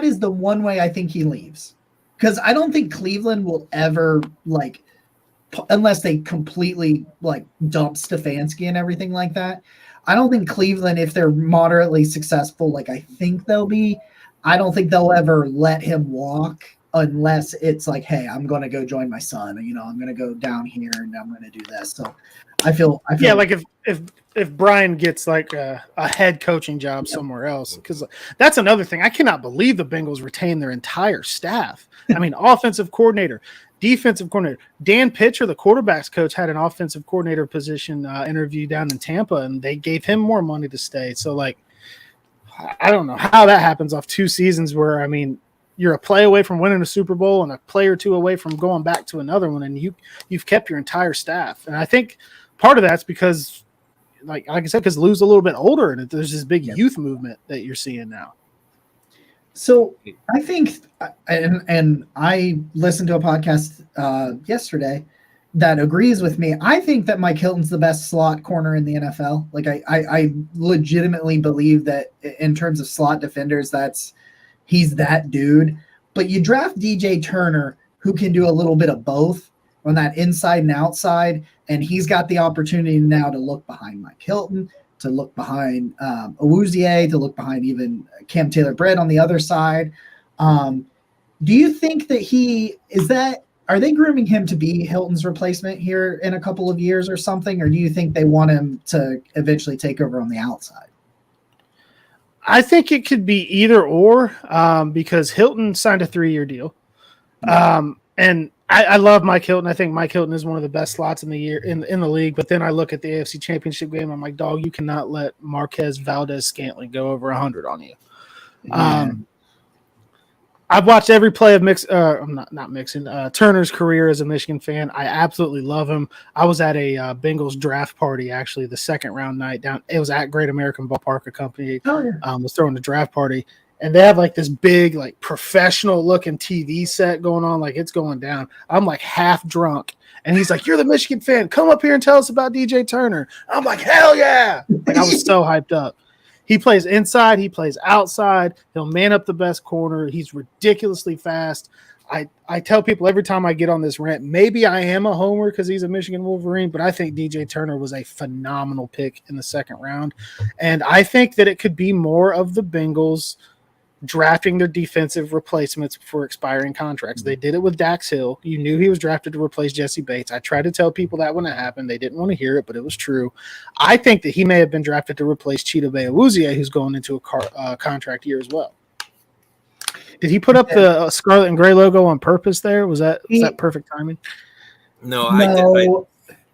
is the one way I think he leaves, because I don't think Cleveland will ever, unless they completely dump Stefanski and everything like that. I don't think Cleveland, if they're moderately successful, like I think they'll be, I don't think they'll ever let him walk unless it's like, hey, I'm going to go join my son. I'm going to go down here and I'm going to do this. So I feel like if Brian gets like a head coaching job somewhere else, because that's another thing. I cannot believe the Bengals retain their entire staff. I mean, offensive coordinator, defensive coordinator. Dan Pitcher, the quarterback's coach, had an offensive coordinator position interview down in Tampa, and they gave him more money to stay. So, I don't know how that happens off 2 seasons where, you're a play away from winning a Super Bowl and a play or two away from going back to another one, and you've kept your entire staff. And I think part of that's because, like I said, because Lou's a little bit older, and there's this big youth movement that you're seeing now. So I think, and I listened to a podcast yesterday that agrees with me. I think that Mike Hilton's the best slot corner in the NFL. I legitimately believe that in terms of slot defenders, he's that dude. But you draft DJ Turner, who can do a little bit of both on that inside and outside, and he's got the opportunity now to look behind Mike Hilton, to look behind Awuzie, to look behind even Cam Taylor-Britt on the other side. Do you think that are they grooming him to be Hilton's replacement here in a couple of years or something, or do you think they want him to eventually take over on the outside? I think it could be either or, because Hilton signed a 3-year deal. And I love Mike Hilton. I think Mike Hilton is one of the best slots in the league. But then I look at the AFC Championship game. I'm like, dog, you cannot let Marquez Valdez-Scantling go over 100 on you. Yeah. I've watched every play of Turner's career as a Michigan fan. I absolutely love him. I was at a Bengals draft party, actually, the second round night down. It was at Great American Ballpark. A company was throwing a draft party. And they have this big, professional looking TV set going on, it's going down. I'm half drunk. And he's like, "You're the Michigan fan. Come up here and tell us about DJ Turner." I'm like, "Hell yeah." I was so hyped up. He plays inside. He plays outside. He'll man up the best corner. He's ridiculously fast. I tell people every time I get on this rant, maybe I am a homer because he's a Michigan Wolverine, but I think DJ Turner was a phenomenal pick in the second round. And I think that it could be more of the Bengals drafting their defensive replacements for expiring contracts. They did it with Dax Hill. You knew he was drafted to replace Jesse Bates. I tried to tell people that when it happened. They didn't want to hear it, but it was true. I think that he may have been drafted to replace Chidobe Awuzie, who's going into a contract year as well. Did he put up the scarlet and gray logo on purpose there? Was that perfect timing? No.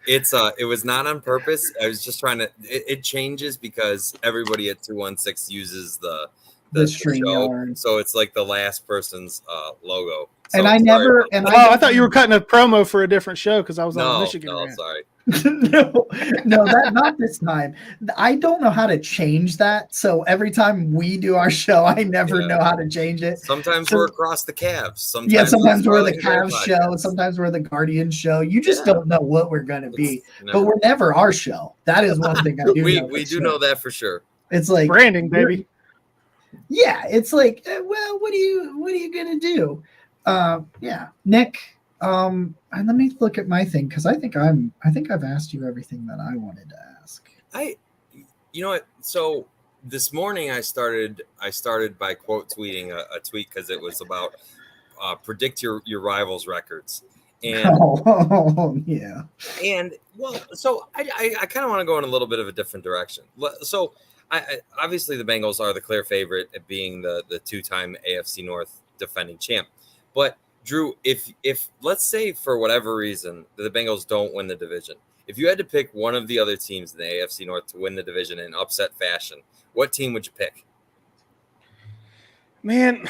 It was not on purpose. I was just trying to. It changes because everybody at 216 uses the StreamYard. so it's like the last person's logo. So, and I never. And I thought you were cutting a promo for a different show because I was on Michigan. No, sorry. no, that not this time. I don't know how to change that. So every time we do our show, I never know how to change it. Sometimes we're across the Cavs. Sometimes we're the Cavs show. Sometimes we're the Guardians show. You just don't know what we're going to be. But we're never our show. That is one thing I do know. We do know that for sure. It's like branding, baby. Yeah, it's like, well, what are you going to do? Yeah, Nick. And let me look at my thing because I think I've asked you everything that I wanted to ask. You know what? So this morning I started by quote tweeting a tweet because it was about predict your rivals' records. And yeah. And well, so I kind of want to go in a little bit of a different direction. So I obviously the Bengals are the clear favorite at being the 2-time AFC North defending champ, but Drew, if let's say for whatever reason the Bengals don't win the division, if you had to pick one of the other teams in the AFC North to win the division in upset fashion, what team would you pick? Man,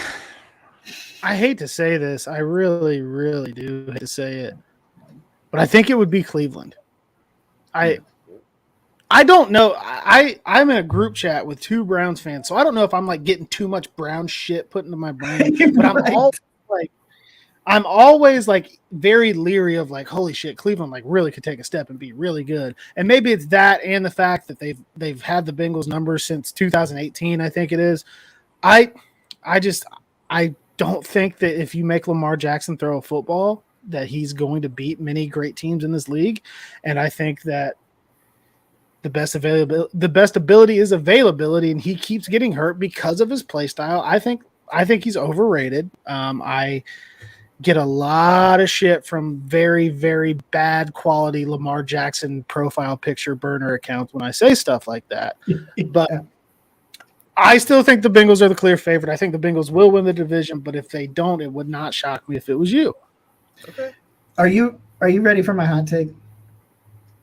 I hate to say this. I really, really do hate to say it. But I think it would be Cleveland. I don't know. I'm in a group chat with 2 Browns fans, so I don't know if I'm like getting too much Brown shit put into my brain. But I'm always like very leery of like, holy shit, Cleveland like really could take a step and be really good. And maybe it's that and the fact that they've had the Bengals numbers since 2018, I think it is. I don't think that if you make Lamar Jackson throw a football that he's going to beat many great teams in this league. And I think that the best ability is availability, and he keeps getting hurt because of his play style. I think he's overrated. I get a lot of shit from very, very bad quality Lamar Jackson profile picture burner accounts when I say stuff like that. But I still think the Bengals are the clear favorite. I think the Bengals will win the division, but if they don't, it would not shock me if it was you. Okay. Are you ready for my hot take?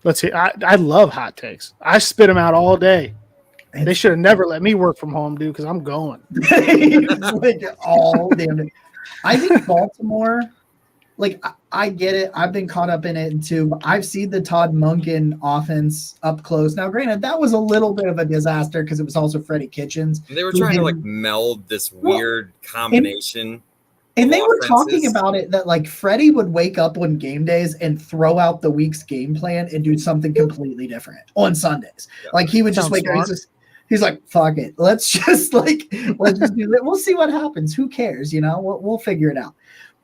Let's see. I love hot takes. I spit them out all day. They should have never let me work from home, dude, because I'm going. Like all damn it. I think Baltimore, like I get it. I've been caught up in it too. But I've seen the Todd Monken offense up close. Now, granted, that was a little bit of a disaster because it was also Freddie Kitchens. They were trying to like meld this weird combination. And they were talking about it that like Freddie would wake up on game days and throw out the week's game plan and do something completely different on Sundays. Yeah. Like he would just wake up. He's like, fuck it. Let's just do it. We'll see what happens. Who cares? We'll figure it out.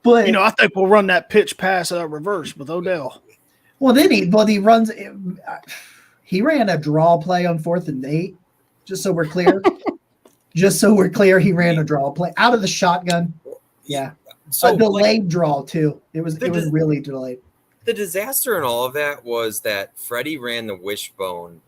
But I think we'll run that pitch pass reverse with Odell. Well, then he runs. He ran a draw play on 4th and 8. Just so we're clear. He ran a draw play out of the shotgun. Yeah. So a delayed draw too. It was really delayed. The disaster in all of that was that Freddie ran the wishbone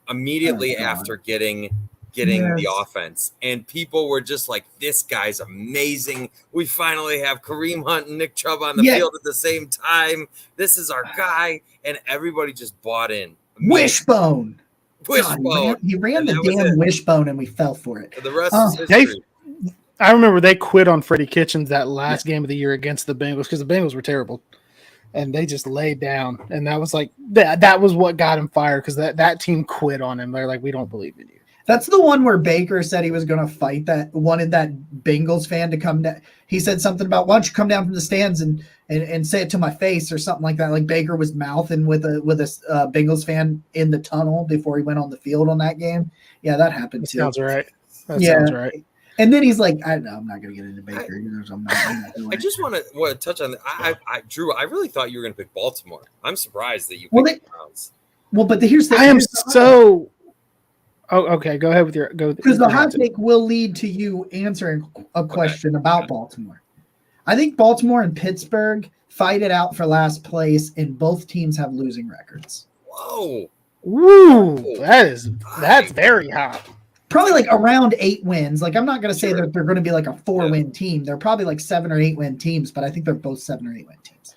immediately after getting the offense, and people were just like, this guy's amazing. We finally have Kareem Hunt and Nick Chubb on the field at the same time. This is our guy, and everybody just bought in. Wishbone. He ran the damn wishbone, and we fell for it. The rest is history. I remember they quit on Freddie Kitchens that last game of the year against the Bengals because the Bengals were terrible. And they just laid down. And that was like that was what got him fired because that team quit on him. They're like, we don't believe in you. That's the one where Baker said he was going to fight wanted that Bengals fan to come down. He said something about, why don't you come down from the stands and say it to my face or something like that. Like Baker was mouthing with a Bengals fan in the tunnel before he went on the field on that game. Yeah, that happened too. Sounds right. Sounds right. And then he's like, I'm not going to get into Baker. I just want to touch on that. Drew, I really thought you were going to pick Baltimore. I'm surprised that you picked the Browns. Well, but here's the I am so – oh, okay. Go ahead with your – go. Because the hot take will lead to you answering a question about Baltimore. I think Baltimore and Pittsburgh fight it out for last place, and both teams have losing records. Whoa. Ooh, that's very hot. Probably like around 8 wins. Like I'm not going to say that they're going to be like a 4-win team. They're probably like 7 or 8 win teams, but I think they're both 7 or 8 win teams.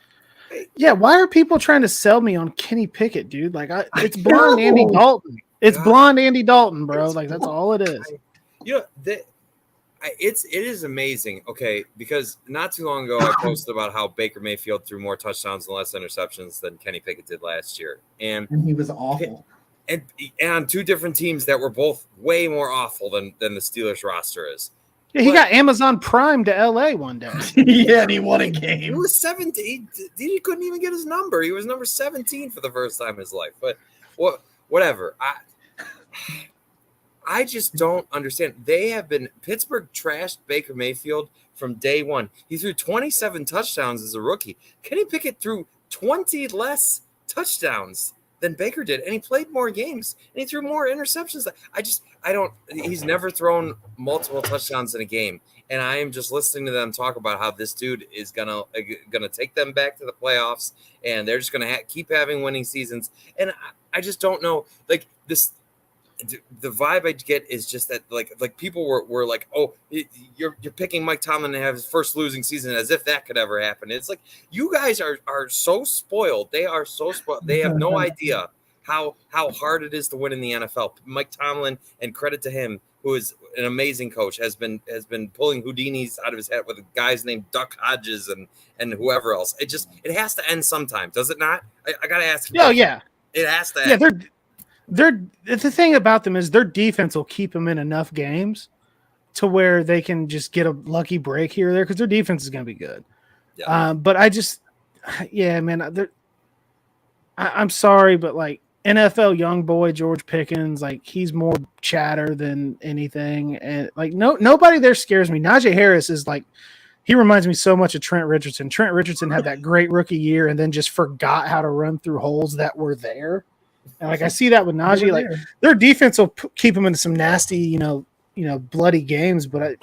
Yeah, why are people trying to sell me on Kenny Pickett, dude? Like, it's blonde Andy Dalton. It's blonde Andy Dalton, bro. Like, that's all it is. It is amazing. Okay, because not too long ago I posted about how Baker Mayfield threw more touchdowns and less interceptions than Kenny Pickett did last year, and he was awful. And on two different teams that were both way more awful than the Steelers roster is. Yeah, he got Amazon Prime to LA one day. Yeah, and he won a game. He was 17. He couldn't even get his number. He was number 17 for the first time in his life. But whatever. I just don't understand. Pittsburgh trashed Baker Mayfield from day one. He threw 27 touchdowns as a rookie. Kenny Pickett threw 20 less touchdowns than Baker did, and he played more games, and he threw more interceptions. He's never thrown multiple touchdowns in a game, and I am just listening to them talk about how this dude is gonna take them back to the playoffs, and they're just gonna keep having winning seasons, and I just don't know, like this. The vibe I get is just that like people were like, oh, you're picking Mike Tomlin to have his first losing season as if that could ever happen. It's like, you guys are so spoiled. They are so spoiled. They have no idea how hard it is to win in the NFL. Mike Tomlin, and credit to him, who is an amazing coach, has been pulling Houdinis out of his head with guys named Duck Hodges and whoever else. It has to end sometime, does it not? I gotta ask you. Oh yeah, it has to end. Yeah, the thing about them is their defense will keep them in enough games to where they can just get a lucky break here or there, because their defense is going to be good. Yeah. But man, I'm sorry, but like NFL young boy George Pickens, like he's more chatter than anything, and like nobody there scares me. Najee Harris is like, he reminds me so much of Trent Richardson. Trent Richardson had that great rookie year and then just forgot how to run through holes that were there. And like I see that with Najee, like their defense will keep them into some nasty, bloody games. But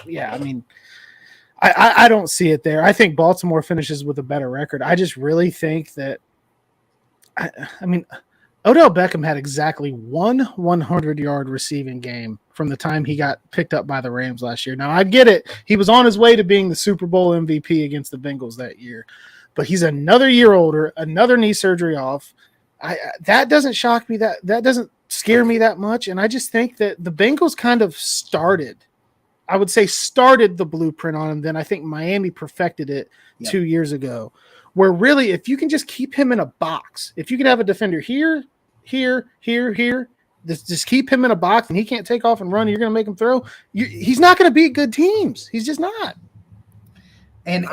I don't see it there. I think Baltimore finishes with a better record. I just really think that. Odell Beckham had exactly one 100-yard receiving game from the time he got picked up by the Rams last year. Now I get it; he was on his way to being the Super Bowl MVP against the Bengals that year, but he's another year older, another knee surgery off. That doesn't shock me. That doesn't scare me that much. And I just think that the Bengals kind of started the blueprint on him. Then I think Miami perfected it 2 years ago, where really, if you can just keep him in a box, if you can have a defender here, just keep him in a box and he can't take off and run, you're going to make him throw. He's not going to beat good teams. He's just not. And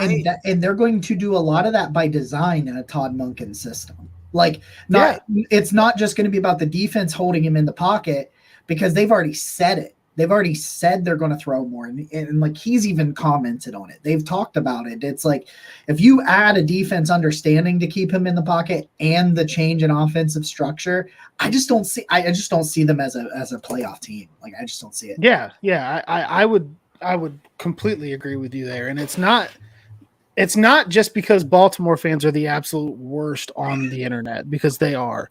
they're going to do a lot of that by design in a Todd Monken system. It's not just going to be about the defense holding him in the pocket, because they've already said it. They've already said they're going to throw more. And like he's even commented on it. They've talked about it. It's like, if you add a defense understanding to keep him in the pocket and the change in offensive structure, I just don't see them as a playoff team. Like, I just don't see it. Yeah. I would completely agree with you there. And it's not just because Baltimore fans are the absolute worst on the internet, because they are.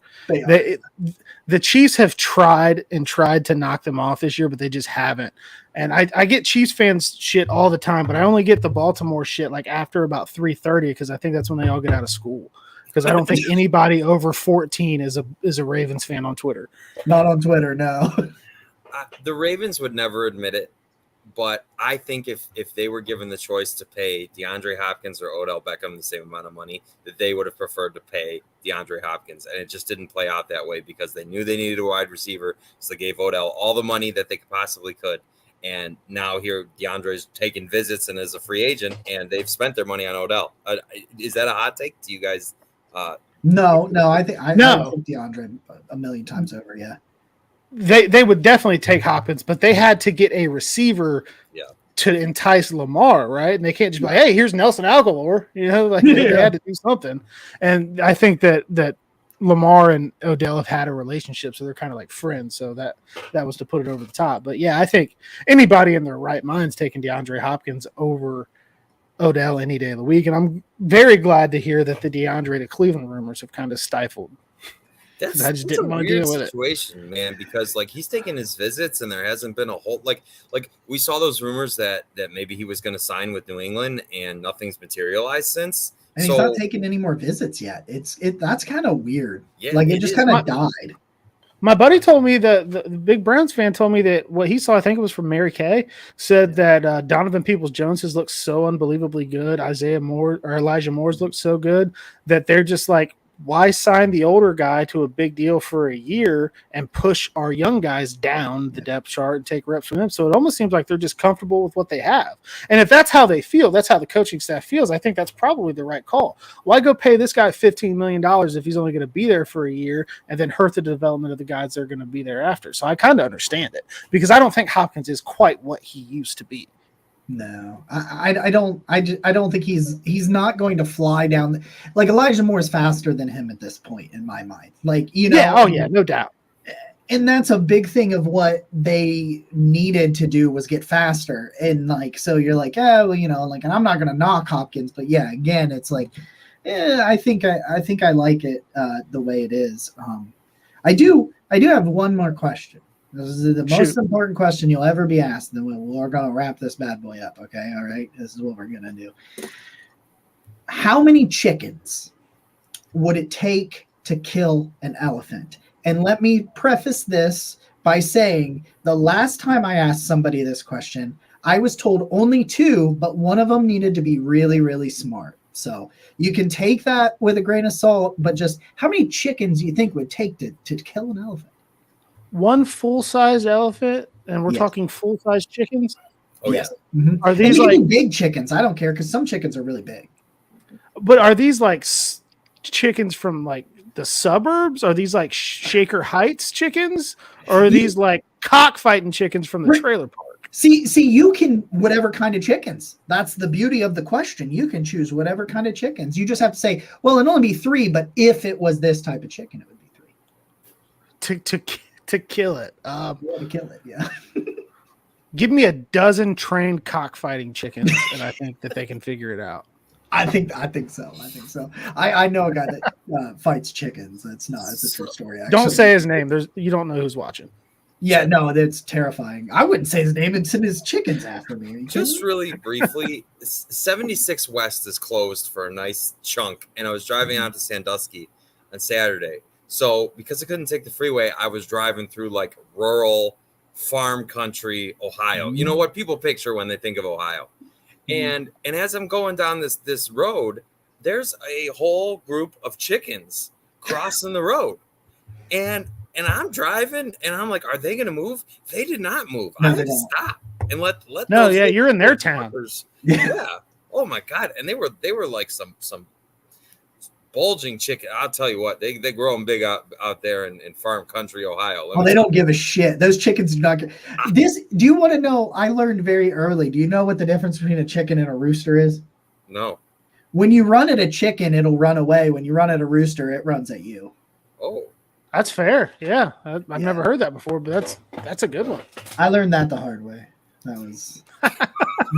The Chiefs have tried to knock them off this year, but they just haven't. And I get Chiefs fans shit all the time, but I only get the Baltimore shit like after about 3:30, because I think that's when they all get out of school. Because I don't think anybody over 14 is a Ravens fan on Twitter. Not on Twitter, no. The Ravens would never admit it. But I think if they were given the choice to pay DeAndre Hopkins or Odell Beckham the same amount of money, that they would have preferred to pay DeAndre Hopkins. And it just didn't play out that way, because they knew they needed a wide receiver. So they gave Odell all the money that they possibly could. And now here DeAndre's taking visits and is a free agent, and they've spent their money on Odell. Is that a hot take? Do you guys? No. I think DeAndre a million times over. Yeah. They would definitely take Hopkins, but they had to get a receiver to entice Lamar, right? And they can't just be like, hey, here's Nelson Aguilar. They had to do something. And I think that Lamar and Odell have had a relationship, so they're kind of like friends. So that was to put it over the top. But yeah, I think anybody in their right mind is taking DeAndre Hopkins over Odell any day of the week. And I'm very glad to hear that the DeAndre to Cleveland rumors have kind of stifled. I just that's a didn't want to weird deal with it. situation, man, because like he's taking his visits and there hasn't been a whole like we saw those rumors that maybe he was going to sign with New England and nothing's materialized since. And he's not taking any more visits yet. That's kind of weird. Yeah, like it just kind of died. My buddy told me that the big Browns fan told me that what he saw, I think it was from Mary Kay, said that Donovan Peoples-Jones has looked so unbelievably good. Elijah Moore's looked so good that they're just like, why sign the older guy to a big deal for a year and push our young guys down the depth chart and take reps from them? So it almost seems like they're just comfortable with what they have. And if that's how they feel, that's how the coaching staff feels, I think that's probably the right call. Why go pay this guy $15 million if he's only going to be there for a year and then hurt the development of the guys that are going to be there after? So I kind of understand it because I don't think Hopkins is quite what he used to be. No, I don't think he's not going to fly down. Like Elijah Moore is faster than him at this point in my mind. Like, you know, yeah, oh yeah, no doubt. And that's a big thing of what they needed to do was get faster. And like, so you're like, oh, well, you know, like, and I'm not going to knock Hopkins, but yeah, again, it's like, I think I like it the way it is. I do have one more question. This is the most important question you'll ever be asked. Then we're going to wrap this bad boy up. Okay. All right. This is what we're going to do. How many chickens would it take to kill an elephant? And let me preface this by saying the last time I asked somebody this question, I was told only 2, but one of them needed to be really, really smart. So you can take that with a grain of salt, but just how many chickens do you think would take to kill an elephant? One full-size elephant, and we're talking full-size chickens. Oh yes. Yeah. Mm-hmm. Are these like big chickens? I don't care because some chickens are really big. But are these like chickens from like the suburbs? Are these like Shaker Heights chickens, or are these like cockfighting chickens from the trailer park? See, you can whatever kind of chickens. That's the beauty of the question. You can choose whatever kind of chickens. You just have to say, well, it'd only be 3, but if it was this type of chicken, it would be 3. To kill it. To kill it, yeah. Give me a dozen trained cockfighting chickens, and I think that they can figure it out. I think so. I know a guy that fights chickens. It's a true story. Actually. Don't say his name. You don't know who's watching. Yeah, no, that's terrifying. I wouldn't say his name and send his chickens after me. Just really briefly, 76 West is closed for a nice chunk, and I was driving out to Sandusky on Saturday. So because I couldn't take the freeway, I was driving through like rural farm country, Ohio. You know what people picture when they think of Ohio. And as I'm going down this road, there's a whole group of chickens crossing the road. And I'm driving and I'm like, are they going to move? They did not move. No, I had to stop and let No, those yeah, you're in their town. Yeah. Oh my God. And they were like some bulging chicken. I'll tell you what, they grow them big out there in farm country, Ohio. They don't give a shit. Those chickens do not get this. Do you want to know? I learned very early. Do you know what the difference between a chicken and a rooster is? No. When you run at a chicken, it'll run away. When you run at a rooster, it runs at you. Oh, that's fair. Yeah. I've never heard that before, but that's a good one. I learned that the hard way. That was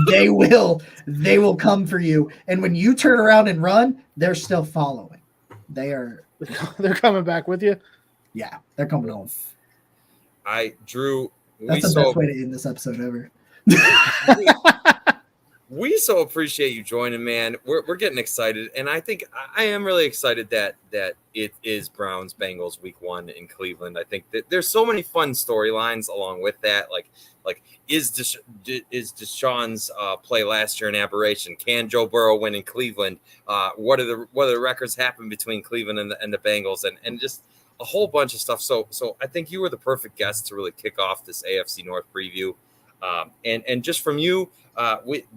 they will come for you. And when you turn around and run, they're still following. They're coming back with you. Yeah, they're coming home. Drew, that's the best way to end this episode ever. We so appreciate you joining, man. We're getting excited, and I think I am really excited that it is Browns Bengals Week 1 in Cleveland. I think that there's so many fun storylines along with that. Like is Deshaun's play last year an aberration? Can Joe Burrow win in Cleveland? What are the records happen between Cleveland and the Bengals, and just a whole bunch of stuff. So I think you were the perfect guest to really kick off this AFC North preview. And just from you,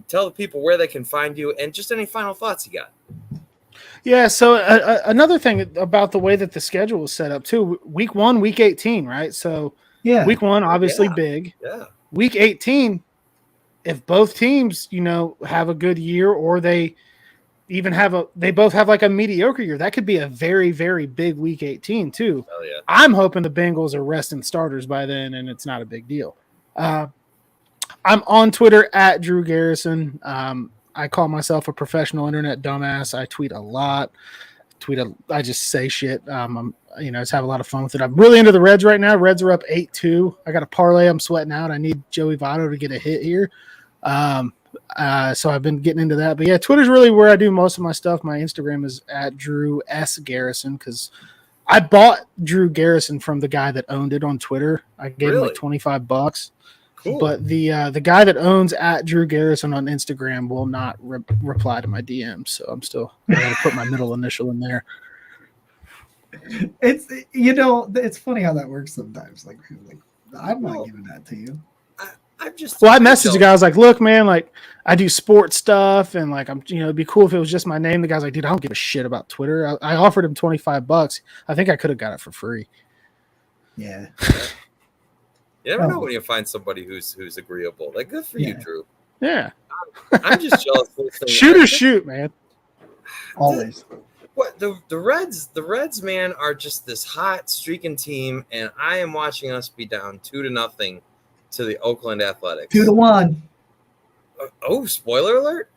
tell the people where they can find you and just any final thoughts you got. Yeah. So another thing about the way that the schedule was set up too, week 1, week 18, right? So yeah, week 1, obviously big. Yeah. Week 18, if both teams, have a good year or they even they both have like a mediocre year, that could be a very, very big week 18 too. Hell yeah. I'm hoping the Bengals are resting starters by then and it's not a big deal. I'm on Twitter at Drew Garrison. I call myself a professional internet dumbass. I tweet a lot. I just say shit. Just have a lot of fun with it. I'm really into the Reds right now. Reds are up 8-2. I got a parlay I'm sweating out. I need Joey Votto to get a hit here. So I've been getting into that. But yeah, Twitter's really where I do most of my stuff. My Instagram is at Drew S. Garrison because I bought Drew Garrison from the guy that owned it on Twitter. I gave him like $25. Cool. But the guy that owns at Drew Garrison on Instagram will not reply to my DMs. So I'm still going to put my middle initial in there. It's funny how that works sometimes. Like I'm not giving that to you. I messaged the guy. I was like, look, man, like I do sports stuff and like it'd be cool if it was just my name. The guy's like, dude, I don't give a shit about Twitter. I offered him $25. I think I could have got it for free. Yeah. You never know when you find somebody who's agreeable. Like, good for you, Drew. Yeah. I'm just jealous. Shoot, man. Always. The Reds, man, are just this hot streaking team, and I am watching us be down 2-0 to the Oakland Athletics. 2-1. Spoiler alert.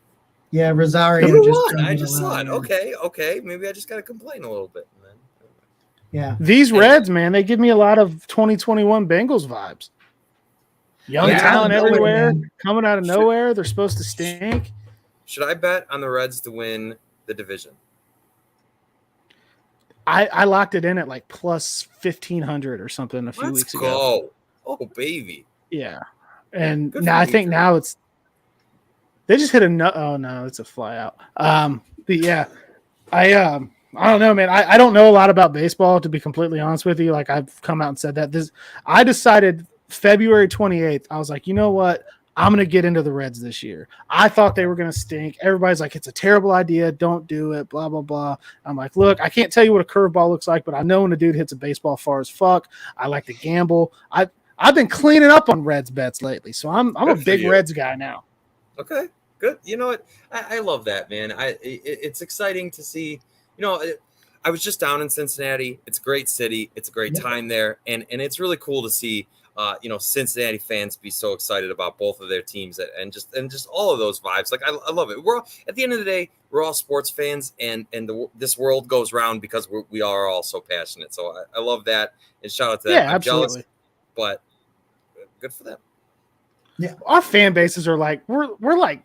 Yeah, Rosario. I just saw it. Okay. Maybe I just got to complain a little bit, man. Yeah. These Reds, man, they give me a lot of 2021 Bengals vibes. Young talent everywhere, coming out of nowhere. They're supposed to stink. Should I bet on the Reds to win the division? I locked it in at like plus 1,500 or something a few weeks ago. Oh, baby. Yeah. And now I think now it's they just hit it's a fly out. But yeah, I don't know, man. I don't know a lot about baseball, to be completely honest with you. Like I've come out and said that. I decided February 28th, I was like, you know what? I'm going to get into the Reds this year. I thought they were going to stink. Everybody's like, it's a terrible idea. Don't do it, blah, blah, blah. I'm like, look, I can't tell you what a curveball looks like, but I know when a dude hits a baseball far as fuck. I like to gamble. I've been cleaning up on Reds bets lately, so I'm a big Reds guy now. Okay, good. You know what? I love that, man. It's exciting to see. I was just down in Cincinnati. It's a great city. It's a great time there, and it's really cool to see. Cincinnati fans be so excited about both of their teams and just all of those vibes. Like I love it. We're all, at the end of the day, we're all sports fans, and this world goes round because we are all so passionate. So I love that, and shout out to them. I'm absolutely. jealous, but good for them. Yeah, our fan bases are like we're like,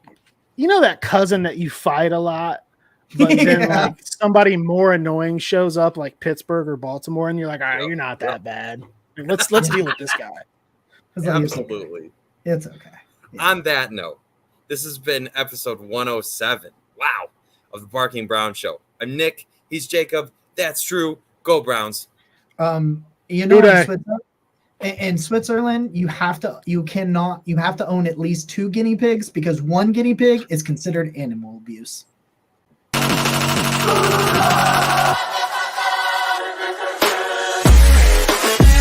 that cousin that you fight a lot, but then like somebody more annoying shows up, like Pittsburgh or Baltimore, and you're like, all right, you're not that bad. Let's deal with this guy. Absolutely. It's okay. Yeah. On that note, this has been episode 107. Wow. Of the Barking Brown Show. I'm Nick. He's Jacob. That's Drew. Go Browns. In Switzerland, you have to own at least 2 guinea pigs because 1 guinea pig is considered animal abuse.